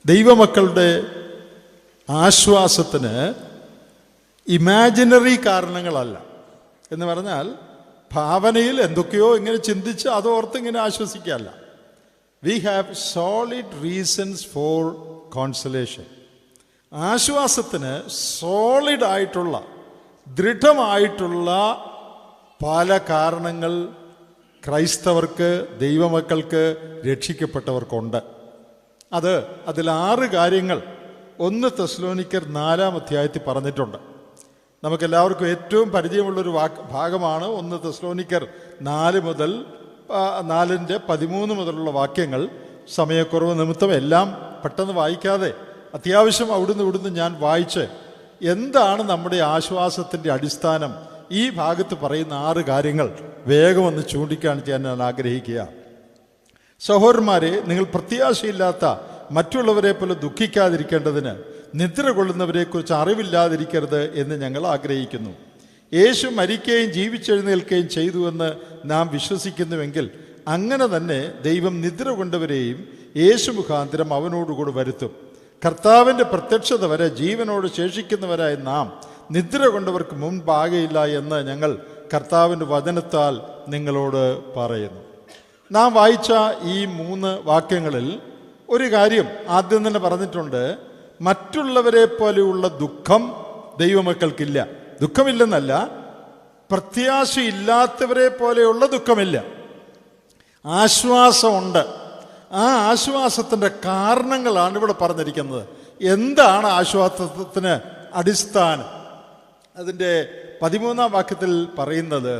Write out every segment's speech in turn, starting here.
ദൈവമക്കളുടെ ആശ്വാസത്തിന് ഇമാജിനറി കാരണങ്ങളല്ല. എന്ന് പറഞ്ഞാൽ ഭാവനയിൽ എന്തൊക്കെയോ ഇങ്ങനെ ചിന്തിച്ച് അതോർത്ത് ഇങ്ങനെ ആശ്വസിക്കുകയല്ല. We have solid reasons for consolation. ആശ്വാസത്തിന് സോളിഡായിട്ടുള്ള ദൃഢമായിട്ടുള്ള പല കാരണങ്ങൾ ക്രൈസ്തവർക്ക്, ദൈവമക്കൾക്ക്, രക്ഷിക്കപ്പെട്ടവർക്കുണ്ട്. അതിൽ 6 കാര്യങ്ങൾ 1 തെസ്സലോനിക്കർ 4-ാം അധ്യായത്തിൽ പറഞ്ഞിട്ടുണ്ട്. നമുക്കെല്ലാവർക്കും ഏറ്റവും പരിചയമുള്ളൊരു ഭാഗമാണ് 1 തെസ്സലോനിക്കർ 4:13 മുതലുള്ള വാക്യങ്ങൾ. സമയക്കുറവ് നിമിത്തം എല്ലാം പെട്ടെന്ന് വായിക്കാതെ അത്യാവശ്യം അവിടുന്ന് ഞാൻ വായിച്ച് എന്താണ് നമ്മുടെ ആശ്വാസത്തിൻ്റെ അടിസ്ഥാനം, ഈ ഭാഗത്ത് പറയുന്ന 6 കാര്യങ്ങൾ വേഗം ഒന്ന് ചൂണ്ടിക്കാണിക്കാൻ ഞാൻ ആഗ്രഹിക്കുക. സഹോദരന്മാരെ, നിങ്ങൾ പ്രത്യാശയില്ലാത്ത മറ്റുള്ളവരെ പോലെ ദുഃഖിക്കാതിരിക്കേണ്ടതിന് നിദ്ര കൊള്ളുന്നവരെക്കുറിച്ച് അറിവില്ലാതിരിക്കരുത് എന്ന് ഞങ്ങൾ ആഗ്രഹിക്കുന്നു. യേശു മരിക്കുകയും ജീവിച്ചെഴുന്നേൽക്കുകയും ചെയ്തുവെന്ന് നാം വിശ്വസിക്കുന്നുവെങ്കിൽ അങ്ങനെ തന്നെ ദൈവം നിദ്ര കൊണ്ടവരെയും യേശു മുഖാന്തരം അവനോടുകൂടി വരുത്തും. കർത്താവിൻ്റെ പ്രത്യക്ഷത വരെ ജീവനോട് ശേഷിക്കുന്നവരായി നാം നിദ്ര കൊണ്ടവർക്ക് മുൻപാകയില്ല എന്ന് ഞങ്ങൾ കർത്താവിൻ്റെ വചനത്താൽ നിങ്ങളോട് പറയുന്നു. നാം വായിച്ച ഈ 3 വാക്യങ്ങളിൽ ഒരു കാര്യം ആദ്യം തന്നെ പറഞ്ഞിട്ടുണ്ട്. മറ്റുള്ളവരെ പോലെയുള്ള ദുഃഖം ദൈവമക്കൾക്കില്ല. ദുഃഖമില്ലെന്നല്ല, പ്രത്യാശയില്ലാത്തവരെ പോലെയുള്ള ദുഃഖമില്ല. ആശ്വാസമുണ്ട്. ആ ആശ്വാസത്തിൻ്റെ കാരണങ്ങളാണ് ഇവിടെ പറഞ്ഞിരിക്കുന്നത്. എന്താണ് ആശ്വാസത്തിന് അടിസ്ഥാനം? അതിൻ്റെ 13-ാം വാക്യത്തിൽ പറയുന്നത്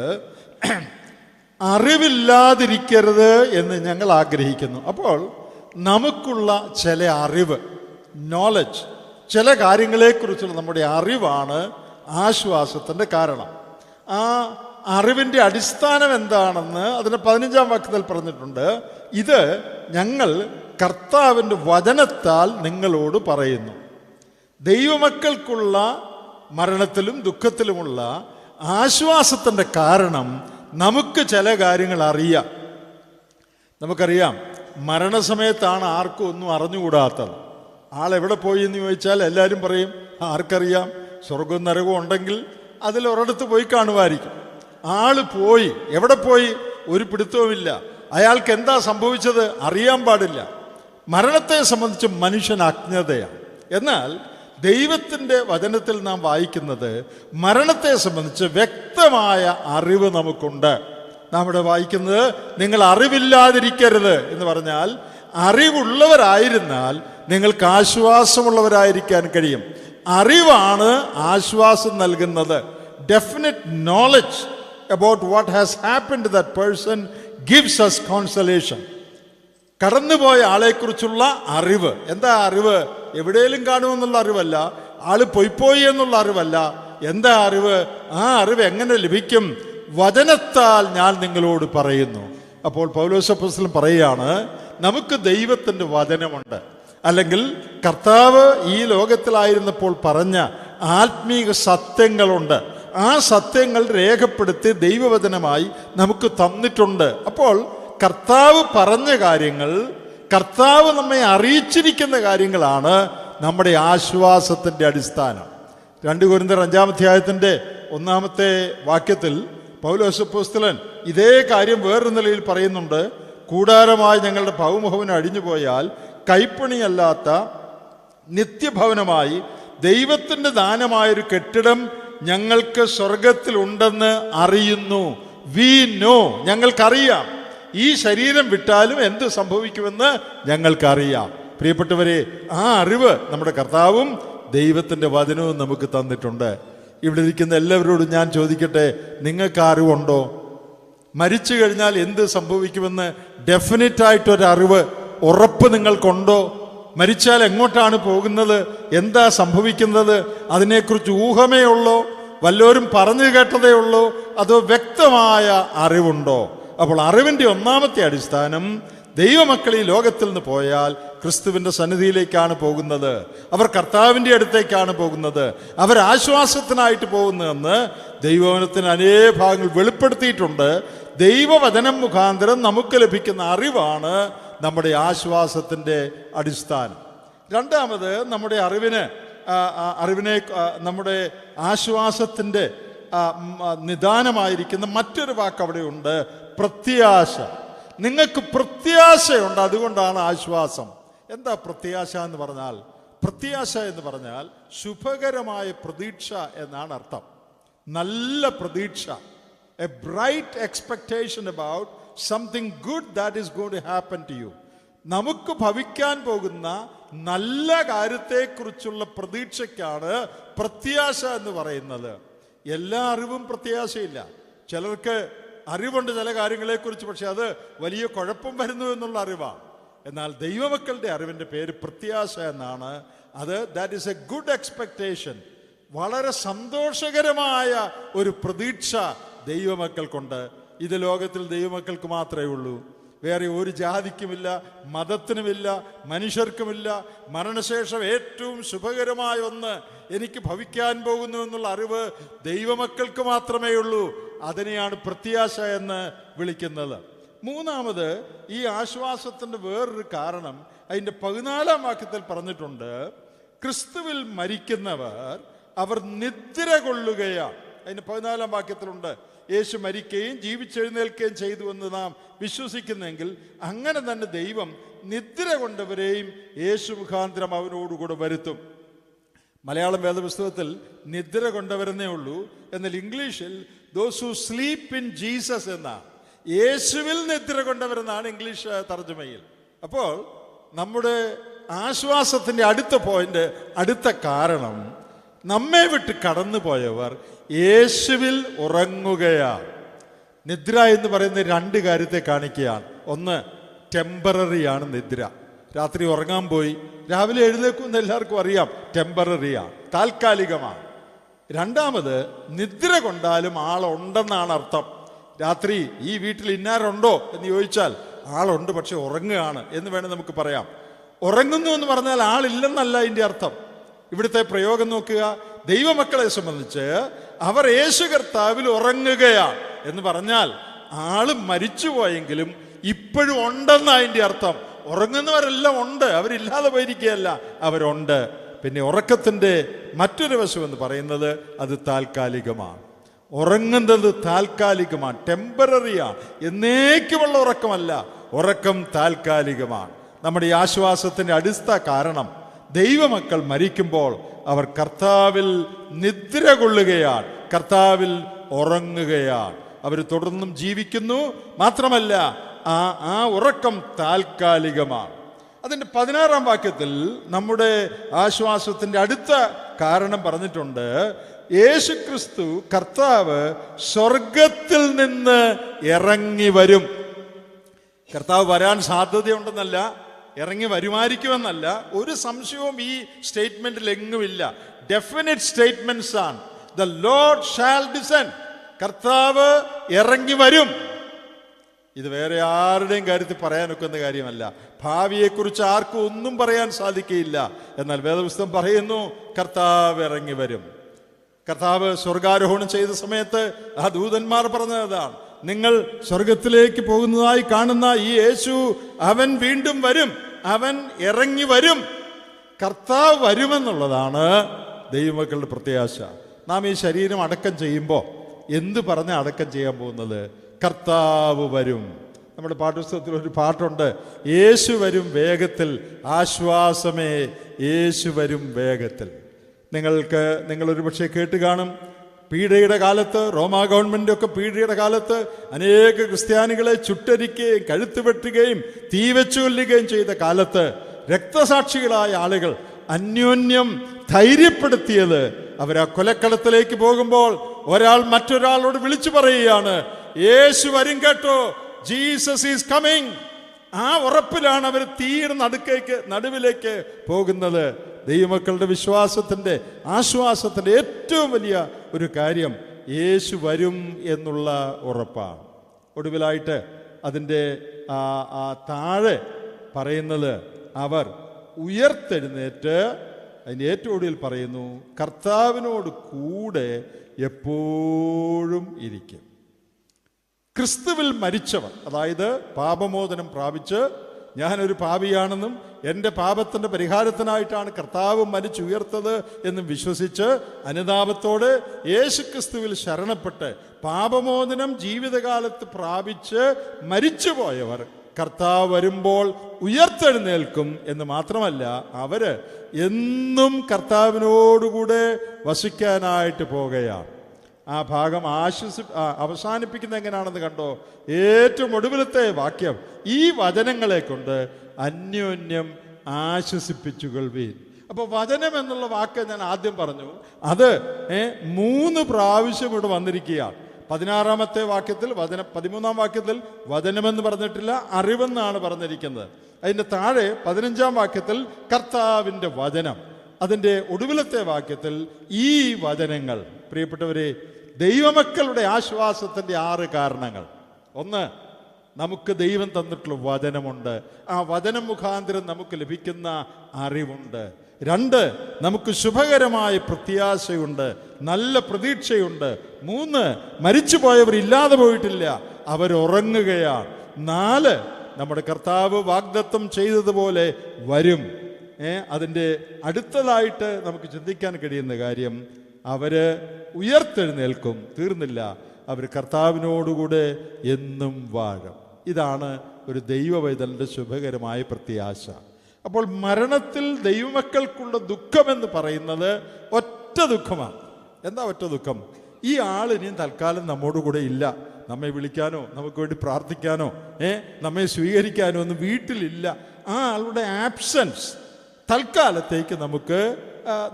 അറിവില്ലാതിരിക്കരുത് എന്ന് ഞങ്ങൾ ആഗ്രഹിക്കുന്നു. അപ്പോൾ നമുക്കുള്ള ചില അറിവ്, നോളജ്, ചില കാര്യങ്ങളെക്കുറിച്ചുള്ള നമ്മുടെ അറിവാണ് ആശ്വാസത്തിൻ്റെ കാരണം. ആ അറിവിൻ്റെ അടിസ്ഥാനം എന്താണെന്ന് അതിന് 15-ാം വാക്യത്തിൽ പറഞ്ഞിട്ടുണ്ട്. ഇത് ഞങ്ങൾ കർത്താവിൻ്റെ വചനത്താൽ നിങ്ങളോട് പറയുന്നു. ദൈവമക്കൾക്കുള്ള മരണത്തിലും ദുഃഖത്തിലുമുള്ള ആശ്വാസത്തിൻ്റെ കാരണം നമുക്ക് ചില കാര്യങ്ങൾ അറിയാം. നമുക്കറിയാം, മരണസമയത്താണ് ആർക്കും ഒന്നും അറിഞ്ഞുകൂടാത്തത്. ആളെവിടെ പോയി എന്ന് ചോദിച്ചാൽ എല്ലാവരും പറയും ആർക്കറിയാം, സ്വർഗവും നരകവും ഉണ്ടെങ്കിൽ അതിലൊരിടത്ത് പോയി കാണുമായിരിക്കും. ആള് പോയി, എവിടെ പോയി ഒരു പിടുത്തവുമില്ല. അയാൾക്ക് എന്താ സംഭവിച്ചത് അറിയാൻ പാടില്ല. മരണത്തെ സംബന്ധിച്ച് മനുഷ്യൻ അജ്ഞതയാണ്. എന്നാൽ ദൈവത്തിൻ്റെ വചനത്തിൽ നാം വായിക്കുന്നത് മരണത്തെ സംബന്ധിച്ച് വ്യക്തമായ അറിവ് നമുക്കുണ്ട്. നാം ഇവിടെ വായിക്കുന്നത് നിങ്ങൾ അറിവില്ലാതിരിക്കരുത് എന്ന് പറഞ്ഞാൽ അറിവുള്ളവരായിരുന്നാൽ നിങ്ങൾക്ക് ആശ്വാസമുള്ളവരായിരിക്കാൻ കഴിയും. അറിവാണ് ആശ്വാസം നൽകുന്നത്. Definite knowledge about what has happened to that person gives us consolation. കടന്നുപോയ ആളെക്കുറിച്ചുള്ള അറിവ്. എന്താ അറിവ്? എവിടെയെങ്കിലും കാണുമെന്നുള്ള അറിവല്ല, ആള് പൊയ്പോയി എന്നുള്ള അറിവല്ല. എന്താ അറിവ്? ആ അറിവ് എങ്ങനെ ലഭിക്കും? വചനത്താൽ ഞാൻ നിങ്ങളോട് പറയുന്നു. അപ്പോൾ പൗലോസ് അപ്പോസ്തലൻ പറയുകയാണ്, നമുക്ക് ദൈവത്തിൻ്റെ വചനമുണ്ട്. അല്ലെങ്കിൽ കർത്താവ് ഈ ലോകത്തിലായിരുന്നപ്പോൾ പറഞ്ഞ ആത്മീക സത്യങ്ങളുണ്ട്. ആ സത്യങ്ങൾ രേഖപ്പെടുത്തി ദൈവവചനമായി നമുക്ക് തന്നിട്ടുണ്ട്. അപ്പോൾ കർത്താവ് പറഞ്ഞ കാര്യങ്ങൾ, കർത്താവ് നമ്മെ അറിയിച്ചിരിക്കുന്ന കാര്യങ്ങളാണ് നമ്മുടെ ആശ്വാസത്തിൻ്റെ അടിസ്ഥാനം. 2 കൊരിന്ത്യർ 5-ാം അധ്യായത്തിൻ്റെ 1-ാമത്തെ വാക്യത്തിൽ പൗലോസ് അപ്പോസ്തലൻ ഇതേ കാര്യം വേറൊരു നിലയിൽ പറയുന്നുണ്ട്. കൂടാരമായി ഞങ്ങളുടെ ഭൗമഭവനം അഴിഞ്ഞുപോയാൽ കൈപ്പണിയല്ലാത്ത നിത്യഭവനമായി ദൈവത്തിൻ്റെ ദാനമായൊരു കെട്ടിടം ഞങ്ങൾക്ക് സ്വർഗത്തിലുണ്ടെന്ന് അറിയുന്നു. വി നോ, ഞങ്ങൾക്കറിയാം. ഈ ശരീരം വിട്ടാലും എന്ത് സംഭവിക്കുമെന്ന് ഞങ്ങൾക്കറിയാം. പ്രിയപ്പെട്ടവരെ, ആ അറിവ് നമ്മുടെ കർത്താവും ദൈവത്തിൻ്റെ വചനവും നമുക്ക് തന്നിട്ടുണ്ട്. ഇവിടെ ഇരിക്കുന്ന എല്ലാവരോടും ഞാൻ ചോദിക്കട്ടെ, നിങ്ങൾക്ക് അറിവുണ്ടോ? മരിച്ചു കഴിഞ്ഞാൽ എന്ത് സംഭവിക്കുമെന്ന് ഡെഫിനറ്റായിട്ടൊരറിവ്, ഉറപ്പ് നിങ്ങൾക്കുണ്ടോ? മരിച്ചാൽ എങ്ങോട്ടാണ് പോകുന്നത്, എന്താ സംഭവിക്കുന്നത്, അതിനെക്കുറിച്ച് ഊഹമേ ഉള്ളോ? വല്ലവരും പറഞ്ഞു കേട്ടതേ ഉള്ളോ? അതോ വ്യക്തമായ അറിവുണ്ടോ? അപ്പോൾ അറിവിൻ്റെ 1-ാമത്തെ അടിസ്ഥാനം, ദൈവമക്കൾ ഈ ലോകത്തിൽ നിന്ന് പോയാൽ ക്രിസ്തുവിൻ്റെ സന്നിധിയിലേക്കാണ് പോകുന്നത്. അവർ കർത്താവിൻ്റെ അടുത്തേക്കാണ് പോകുന്നത്. അവർ ആശ്വാസത്തിനായിട്ട് പോകുന്നതെന്ന് ദൈവവചനത്തിന് അനേക ഭാഗങ്ങൾ വെളിപ്പെടുത്തിയിട്ടുണ്ട്. ദൈവവചനം മുഖാന്തരം നമുക്ക് ലഭിക്കുന്ന അറിവാണ് നമ്മുടെ ആശ്വാസത്തിൻ്റെ അടിസ്ഥാനം. രണ്ടാമത് നമ്മുടെ അറിവിനെ നമ്മുടെ ആശ്വാസത്തിൻ്റെ നിദാനമായിരിക്കുന്ന മറ്റൊരു വാക്ക് അവിടെയുണ്ട്, പ്രത്യാശ. നിങ്ങൾക്ക് പ്രത്യാശയുണ്ട്, അതുകൊണ്ടാണ് ആശ്വാസം. എന്താ പ്രത്യാശ എന്ന് പറഞ്ഞാൽ? പ്രത്യാശ എന്ന് പറഞ്ഞാൽ ശുഭകരമായ പ്രതീക്ഷ എന്നാണ് അർത്ഥം. നല്ല പ്രതീക്ഷ, a bright expectation about something good that is going to happen to you. നമുക്ക് ഭവിക്കാൻ പോകുന്ന നല്ല കാര്യത്തെക്കുറിച്ചുള്ള പ്രതീക്ഷയ്ക്കാണ് പ്രത്യാശ എന്ന് പറയുന്നത്. എല്ലാ അറിവും പ്രത്യാശയില്ല. ചിലർക്ക് അറിവുണ്ട് ചില കാര്യങ്ങളെക്കുറിച്ച്, പക്ഷെ അത് വലിയ കുഴപ്പം വരുന്നു എന്നുള്ള അറിവാണ്. എന്നാൽ ദൈവമക്കളുടെ അറിവിൻ്റെ പേര് പ്രത്യാശ എന്നാണ്. അത് that is A good expectation. വളരെ സന്തോഷകരമായ ഒരു പ്രതീക്ഷ ദൈവമക്കൾക്കുണ്ട്. ഇത് ലോകത്തിൽ ദൈവമക്കൾക്ക് മാത്രമേ ഉള്ളൂ. വേറെ ഒരു ജാതിക്കുമില്ല, മതത്തിനുമില്ല, മനുഷ്യർക്കുമില്ല. മരണശേഷം ഏറ്റവും ശുഭകരമായ ഒന്ന് എനിക്ക് ഭവിക്കാൻ പോകുന്നു എന്നുള്ള അറിവ് ദൈവമക്കൾക്ക് മാത്രമേ ഉള്ളൂ. അതിനെയാണ് പ്രത്യാശ എന്ന് വിളിക്കുന്നത്. മൂന്നാമത്, ഈ ആശ്വാസത്തിൻ്റെ വേറൊരു കാരണം അതിൻ്റെ 14-ാം വാക്യത്തിൽ പറഞ്ഞിട്ടുണ്ട്, ക്രിസ്തുവിൽ മരിക്കുന്നവർ അവർ നിദ്ര കൊള്ളുകയാണ്. അതിൻ്റെ 14-ാം വാക്യത്തിലുണ്ട്, യേശു മരിക്കുകയും ജീവിച്ചെഴുന്നേൽക്കുകയും ചെയ്തു എന്ന് നാം വിശ്വസിക്കുന്നെങ്കിൽ അങ്ങനെ തന്നെ ദൈവം നിദ്ര കൊണ്ടവരെയും യേശു മുഖാന്തരം അവനോടുകൂടെ വരുത്തും. മലയാളം വേദപുസ്തകത്തിൽ നിദ്ര കൊണ്ടവരെന്നേ ഉള്ളൂ. എന്നാൽ ഇംഗ്ലീഷിൽ those who sleep in Jesus എന്നാണ്, യേശുവിൽ നിദ്ര കൊണ്ടവരെന്നാണ് ഇംഗ്ലീഷ് തർജ്ജമയിൽ. അപ്പോൾ നമ്മുടെ ആശ്വാസത്തിൻ്റെ അടുത്ത പോയിന്റ്, അടുത്ത കാരണം, നമ്മെ വിട്ട് കടന്നുപോയവർ യേശുവിൽ ഉറങ്ങുകയാണ്. നിദ്ര എന്ന് പറയുന്ന രണ്ട് കാര്യത്തെ കാണിക്കുകയാണ്. ഒന്ന്, ടെമ്പററിയാണ് നിദ്ര. രാത്രി ഉറങ്ങാൻ പോയി രാവിലെ എഴുന്നേക്കുമെന്ന് എല്ലാവർക്കും അറിയാം, ടെമ്പററിയാണ്, താൽക്കാലികമാണ്. രണ്ടാമത്, നിദ്ര കൊണ്ടാലും ആളുണ്ടെന്നാണ് അർത്ഥം. രാത്രി ഈ വീട്ടിൽ ഇന്നാരുണ്ടോ എന്ന് ചോദിച്ചാൽ ആളുണ്ട്, പക്ഷെ ഉറങ്ങുകയാണ് എന്ന് വേണം നമുക്ക് പറയാം. ഉറങ്ങുന്നു എന്ന് പറഞ്ഞാൽ ആളില്ലെന്നല്ല അതിൻ്റെ അർത്ഥം. ഇവിടുത്തെ പ്രയോഗം നോക്കുക. ദൈവമക്കളെ സംബന്ധിച്ച് അവർ യേശു കർത്താവിൽ ഉറങ്ങുകയാണ് എന്ന് പറഞ്ഞാൽ ആള് മരിച്ചുപോയെങ്കിലും ഇപ്പോഴും ഉണ്ടെന്ന് അതിൻ്റെ അർത്ഥം. ഉറങ്ങുന്നവരെല്ലാം ഉണ്ട്, അവരില്ലാതെ പോയിരിക്കുകയല്ല, അവരുണ്ട്. പിന്നെ ഉറക്കത്തിൻ്റെ മറ്റൊരു വശം എന്ന് പറയുന്നത് അത് താൽക്കാലികമാണ്. ഉറങ്ങുന്നത് താൽക്കാലികമാണ്, ടെമ്പററിയാണ്, എന്നേക്കുമുള്ള ഉറക്കമല്ല. ഉറക്കം താൽക്കാലികമാണ്. നമ്മുടെ ഈ ആശ്വാസത്തിൻ്റെ അടിസ്ഥാന കാരണം, ദൈവമക്കൾ മരിക്കുമ്പോൾ അവർ കർത്താവിൽ നിദ്ര കൊള്ളുകയാണ്, കർത്താവിൽ ഉറങ്ങുകയാണ്. അവർ തുടർന്നും ജീവിക്കുന്നു. മാത്രമല്ല ആ ഉറക്കം താൽക്കാലികമാണ്. അതിൻ്റെ 16-ാം വാക്യത്തിൽ നമ്മുടെ ആശ്വാസത്തിൻ്റെ അടുത്ത കാരണം പറഞ്ഞിട്ടുണ്ട്, യേശുക്രിസ്തു കർത്താവ് സ്വർഗത്തിൽ നിന്ന് ഇറങ്ങി വരും. കർത്താവ് വരാൻ സാധ്യതയുണ്ടെന്നല്ല, ഇറങ്ങി വരുമായിരിക്കുമെന്നല്ല, ഒരു സംശയവും ഈ സ്റ്റേറ്റ്മെന്റിൽ എങ്ങുമില്ല. ഡെഫിനിറ്റ് സ്റ്റേറ്റ്മെന്റ്സ് ആണ്. ദ ലോർഡ് ഷാൽ ഡിസെൻഡ്, കർത്താവ് ഇറങ്ങി വരും. ഇത് വേറെ ആരുടെയും കാര്യത്തിൽ പറയാനൊക്കുന്ന കാര്യമല്ല. ഭാവിയെക്കുറിച്ച് ആർക്കും ഒന്നും പറയാൻ സാധിക്കുകയില്ല. എന്നാൽ വേദപുസ്തകം പറയുന്നു കർത്താവ് ഇറങ്ങി വരും. കർത്താവ് സ്വർഗാരോഹണം ചെയ്ത സമയത്ത് ആ ദൂതന്മാർ പറഞ്ഞതാണ്, നിങ്ങൾ സ്വർഗത്തിലേക്ക് പോകുന്നതായി കാണുന്ന ഈ യേശു അവൻ വീണ്ടും വരും, അവൻ ഇറങ്ങി വരും. കർത്താവ് വരുമെന്നുള്ളതാണ് ദൈവമക്കളുടെ പ്രത്യാശ. നാം ഈ ശരീരം അടക്കം ചെയ്യുമ്പോൾ എന്ത് പറഞ്ഞ അടക്കം ചെയ്യാൻ പോകുന്നത്? കർത്താവ് വരും. നമ്മുടെ പാഠപുസ്തകത്തിൽ ഒരു പാട്ടുണ്ട്, യേശു വരും വേഗത്തിൽ, ആശ്വാസമേ യേശു വരും വേഗത്തിൽ. നിങ്ങളൊരു പക്ഷേ കേട്ട് കാണും, പീഡയുടെ കാലത്ത്, റോമാ ഗവൺമെൻറ്റൊക്കെ പീഡയുടെ കാലത്ത് അനേക ക്രിസ്ത്യാനികളെ ചുട്ടരിക്കുകയും കഴുത്ത് വെട്ടുകയും തീ വെച്ചു കൊല്ലുകയും ചെയ്ത കാലത്ത് രക്തസാക്ഷികളായ ആളുകൾ അന്യോന്യം ധൈര്യപ്പെടുത്തിയത്, അവർ ആ കൊലക്കളത്തിലേക്ക് പോകുമ്പോൾ ഒരാൾ മറ്റൊരാളോട് വിളിച്ചു പറയുകയാണ്, യേശു വരും കേട്ടോ, ജീസസ് ഈസ് കമ്മിങ്. ആ ഉറപ്പിലാണ് അവർ തീയുടെ നടുവിലേക്ക് പോകുന്നത്. ദൈവമക്കളുടെ വിശ്വാസത്തിൻ്റെ ആശ്വാസത്തിൻ്റെ ഏറ്റവും വലിയ ഒരു കാര്യം യേശു വരും എന്നുള്ള ഉറപ്പാണ്. ഒടുവിലായിട്ട് അതിൻ്റെ താഴെ പറയുന്നത്, അവർ ഉയർത്തെഴുന്നേറ്റ്, അതിൻ്റെ ഏറ്റവും ഒടുവിൽ പറയുന്നു, കർത്താവിനോട് കൂടെ എപ്പോഴും ഇരിക്കും. ക്രിസ്തുവിൽ മരിച്ചവർ, അതായത് പാപമോചനം പ്രാപിച്ച് ഞാനൊരു പാപിയാണെന്നും എൻ്റെ പാപത്തിൻ്റെ പരിഹാരത്തിനായിട്ടാണ് കർത്താവ് മരിച്ചുയർത്തത് എന്നും വിശ്വസിച്ച് അനുതാപത്തോടെ യേശുക്രിസ്തുവിൽ ശരണപ്പെട്ട് പാപമോചനം ജീവിതകാലത്ത് പ്രാപിച്ച് മരിച്ചുപോയവർ കർത്താവ് വരുമ്പോൾ ഉയർത്തെഴുന്നേൽക്കും എന്ന് മാത്രമല്ല, അവര് എന്നും കർത്താവിനോടുകൂടെ വസിക്കാനായിട്ട് പോകുകയാണ്. ആ ഭാഗം അവസാനിപ്പിക്കുന്നത് എങ്ങനെയാണെന്ന് കണ്ടോ? ഏറ്റവും ഒടുവിലത്തെ വാക്യം, ഈ വചനങ്ങളെ കൊണ്ട് അന്യോന്യം ആശ്വസിപ്പിച്ചുകൊള്ളുവീൻ. അപ്പോൾ വചനം എന്നുള്ള വാക്ക് ഞാൻ ആദ്യം പറഞ്ഞു, അത് 3 പ്രാവശ്യം ഇവിടെ വന്നിരിക്കുകയാണ്. 16-ാമത്തെ വാക്യത്തിൽ 13-ാം വാക്യത്തിൽ വചനമെന്ന് പറഞ്ഞിട്ടില്ല, അറിവെന്നാണ് പറഞ്ഞിരിക്കുന്നത്. അതിൻ്റെ താഴെ 15-ാം വാക്യത്തിൽ കർത്താവിൻ്റെ വചനം. അതിൻ്റെ ഒടുവിലത്തെ വാക്യത്തിൽ ഈ വചനങ്ങൾ. പ്രിയപ്പെട്ടവരെ, ദൈവമക്കളുടെ ആശ്വാസത്തിൻ്റെ 6 കാരണങ്ങൾ. 1, നമുക്ക് ദൈവം തന്നിട്ടുള്ള വചനമുണ്ട്. ആ വചനം മുഖാന്തരം നമുക്ക് ലഭിക്കുന്ന അറിവുണ്ട്. 2, നമുക്ക് ശുഭകരമായ പ്രത്യാശയുണ്ട്, നല്ല പ്രതീക്ഷയുണ്ട്. 3, മരിച്ചുപോയവർ ഇല്ലാതെ പോയിട്ടില്ല, അവരുറങ്ങുകയാണ്. 4, നമ്മുടെ കർത്താവ് വാഗ്ദത്തം ചെയ്തതുപോലെ വരും. അതിൻ്റെ അടുത്തതായിട്ട് നമുക്ക് ചിന്തിക്കാൻ കഴിയുന്ന കാര്യം, അവര് ഉയർത്തെഴുന്നേൽക്കും. തീർന്നില്ല, അവർ കർത്താവിനോടുകൂടെ എന്നും വാഴും. ഇതാണ് ഒരു ദൈവവൈതലിൻ്റെ ശുഭകരമായ പ്രത്യാശ. അപ്പോൾ മരണത്തിൽ ദൈവമക്കൾക്കുള്ള ദുഃഖമെന്ന് പറയുന്നത് ഒറ്റ ദുഃഖമാണ്. എന്താ ഒറ്റ ദുഃഖം? ഈ ആൾ ഇനിയും തൽക്കാലം നമ്മോടുകൂടെ ഇല്ല. നമ്മെ വിളിക്കാനോ നമുക്ക് വേണ്ടി പ്രാർത്ഥിക്കാനോ നമ്മെ സ്വീകരിക്കാനോ ഒന്നും വീട്ടിലില്ല. ആ ആളുടെ ആബ്സെൻസ് തൽക്കാലത്തേക്ക്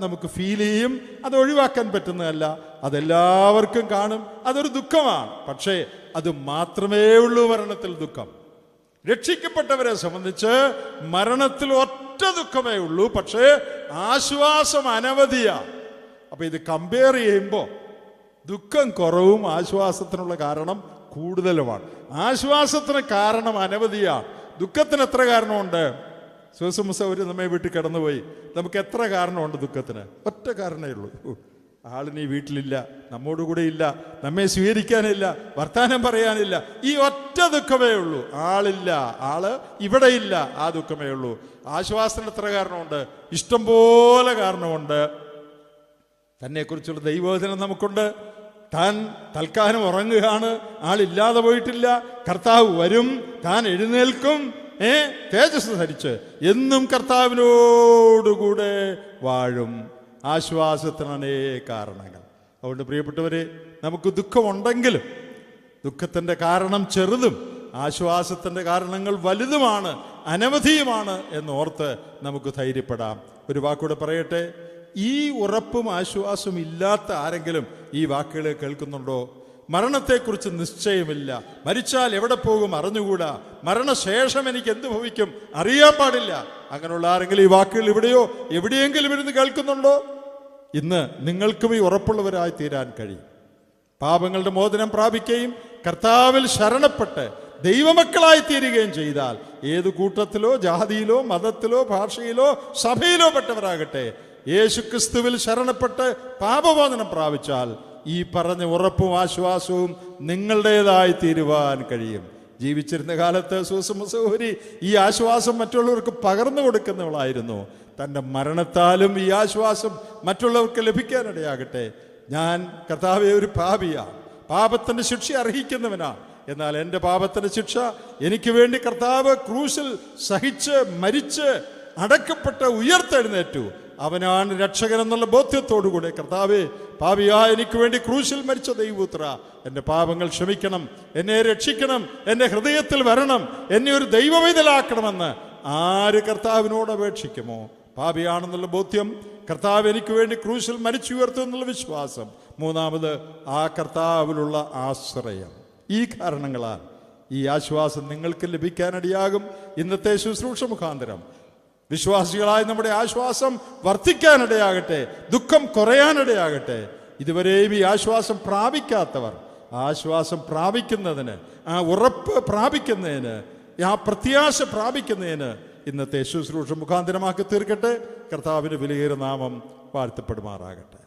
നമുക്ക് ഫീൽ ചെയ്യും. അത് ഒഴിവാക്കാൻ പറ്റുന്നതല്ല, അതെല്ലാവർക്കും കാണും. അതൊരു ദുഃഖമാണ്. പക്ഷേ അത് മാത്രമേ ഉള്ളൂ മരണത്തിൽ ദുഃഖം. രക്ഷിക്കപ്പെട്ടവരെ സംബന്ധിച്ച് മരണത്തിൽ ഒറ്റ ദുഃഖമേ ഉള്ളൂ, പക്ഷേ ആശ്വാസം അനവധിയാണ്. അപ്പൊ ഇത് കമ്പയർ ചെയ്യുമ്പോൾ ദുഃഖം കുറവും ആശ്വാസത്തിനുള്ള കാരണം കൂടുതലുമാണ്. ആശ്വാസത്തിന് കാരണം അനവധിയാണ്, ദുഃഖത്തിന് എത്ര കാരണമുണ്ട്? സുസമുസ ഒരു നമ്മെ വീട്ടിൽ കിടന്നുപോയി, നമുക്ക് എത്ര കാരണമുണ്ട് ദുഃഖത്തിന്? ഒറ്റ കാരണമേ ഉള്ളൂ, ആളിനി വീട്ടിലില്ല, നമ്മോടുകൂടെ ഇല്ല, നമ്മെ സ്വീകരിക്കാനില്ല, വർത്താനം പറയാനില്ല. ഈ ഒറ്റ ദുഃഖമേ ഉള്ളൂ. ആളില്ല, ആള് ഇവിടെ ഇല്ല, ആ ദുഃഖമേ ഉള്ളൂ. ആശ്വാസത്തിന് എത്ര കാരണമുണ്ട്? ഇഷ്ടംപോലെ കാരണമുണ്ട്. തന്നെക്കുറിച്ചുള്ള ദൈവവചനം നമുക്കുണ്ട്. താൻ തൽക്കാലം ഉറങ്ങുകയാണ്, ആളില്ലാതെ പോയിട്ടില്ല, കർത്താവ് വരും, താൻ എഴുന്നേൽക്കും, തേജസ് ധരിച്ച് എന്നും കർത്താവിനോടുകൂടെ വാഴും. ആശ്വാസത്തിന് അനേക കാരണങ്ങൾ. അതുകൊണ്ട് പ്രിയപ്പെട്ടവരെ, നമുക്ക് ദുഃഖമുണ്ടെങ്കിലും ദുഃഖത്തിൻ്റെ കാരണം ചെറുതും ആശ്വാസത്തിൻ്റെ കാരണങ്ങൾ വലുതുമാണ്, അനവധിയുമാണ് എന്നോർത്ത് നമുക്ക് ധൈര്യപ്പെടാം. ഒരു വാക്കൂടെ പറയട്ടെ, ഈ ഉറപ്പും ആശ്വാസവും ഇല്ലാത്ത ആരെങ്കിലും ഈ വാക്കുകളെ കേൾക്കുന്നുണ്ടോ? മരണത്തെക്കുറിച്ച് നിശ്ചയമില്ല, മരിച്ചാൽ എവിടെ പോകും അറിഞ്ഞുകൂടാ, മരണശേഷം എനിക്ക് എന്ത് ഭവിക്കും അറിയാൻ പാടില്ല. അങ്ങനെയുള്ള ആരെങ്കിലും ഈ വാക്കുകൾ ഇവിടെയോ എവിടെയെങ്കിലും ഇരുന്ന് കേൾക്കുന്നുണ്ടോ? ഇന്ന് നിങ്ങൾക്കും ഈ ഉറപ്പുള്ളവരായി തീരാൻ കഴിയും. പാപങ്ങളുടെ മോചനം പ്രാപിക്കുകയും കർത്താവിൽ ശരണപ്പെട്ട് ദൈവമക്കളായി തീരുകയും ചെയ്താൽ ഏത് കൂട്ടത്തിലോ ജാതിയിലോ മതത്തിലോ ഭാഷയിലോ സഭയിലോ പെട്ടവരാകട്ടെ, യേശുക്രിസ്തുവിൽ ശരണപ്പെട്ട് പാപമോചനം പ്രാപിച്ചാൽ ഈ പറഞ്ഞ ഉറപ്പും ആശ്വാസവും നിങ്ങളുടേതായി തീരുവാൻ കഴിയും. ജീവിച്ചിരുന്ന കാലത്ത് സൂസമുസോഹരി ഈ ആശ്വാസം മറ്റുള്ളവർക്ക് പകർന്നു കൊടുക്കുന്നവളായിരുന്നു. തൻ്റെ മരണത്താലും ഈ ആശ്വാസം മറ്റുള്ളവർക്ക് ലഭിക്കാനിടയാകട്ടെ. ഞാൻ കർത്താവേ ഒരു പാപിയാണ്, പാപത്തിൻ്റെ ശിക്ഷ അർഹിക്കുന്നവനാണ്. എന്നാൽ എൻ്റെ പാപത്തിൻ്റെ ശിക്ഷ എനിക്ക് വേണ്ടി കർത്താവ് ക്രൂശിൽ സഹിച്ച് മരിച്ച് അടക്കപ്പെട്ട് ഉയർത്തെഴുന്നേറ്റു. അവനാണ് രക്ഷകൻ എന്നുള്ള ബോധ്യത്തോടുകൂടെ, കർത്താവേ പാപിയായ എനിക്ക് വേണ്ടി ക്രൂശിൽ മരിച്ച ദൈവപുത്ര, എൻ്റെ പാപങ്ങൾ ക്ഷമിക്കണം, എന്നെ രക്ഷിക്കണം, എൻ്റെ ഹൃദയത്തിൽ വരണം, എന്നെ ഒരു ദൈവവൈതലാക്കണമെന്ന് ആര് കർത്താവിനോട് അപേക്ഷിക്കുമോ, പാപിയാണെന്നുള്ള ബോധ്യം, കർത്താവ് എനിക്ക് വേണ്ടി ക്രൂശിൽ മരിച്ചുയർത്തു എന്നുള്ള വിശ്വാസം, മൂന്നാമത് ആ കർത്താവിലുള്ള ആശ്രയം. ഈ കാരണങ്ങളാൽ ഈ ആശ്വാസം നിങ്ങൾക്ക് ലഭിക്കാനിടയാകും. ഇന്നത്തെ ശുശ്രൂഷ മുഖാന്തരം വിശ്വാസികളായ നമ്മുടെ ആശ്വാസം വർദ്ധിക്കാനിടയാകട്ടെ, ദുഃഖം കുറയാനിടയാകട്ടെ. ഇതുവരെയും ഈ ആശ്വാസം പ്രാപിക്കാത്തവർ ആശ്വാസം പ്രാപിക്കുന്നതിന്, ആ ഉറപ്പ് പ്രാപിക്കുന്നതിന്, ആ പ്രത്യാശ പ്രാപിക്കുന്നതിന് ഇന്നത്തെ ശുശ്രൂഷ മുഖാന്തരമാക്കി തീർക്കട്ടെ. കർത്താവിൻ്റെ വിലയേറിയ നാമം വാഴ്ത്തപ്പെടുമാറാകട്ടെ.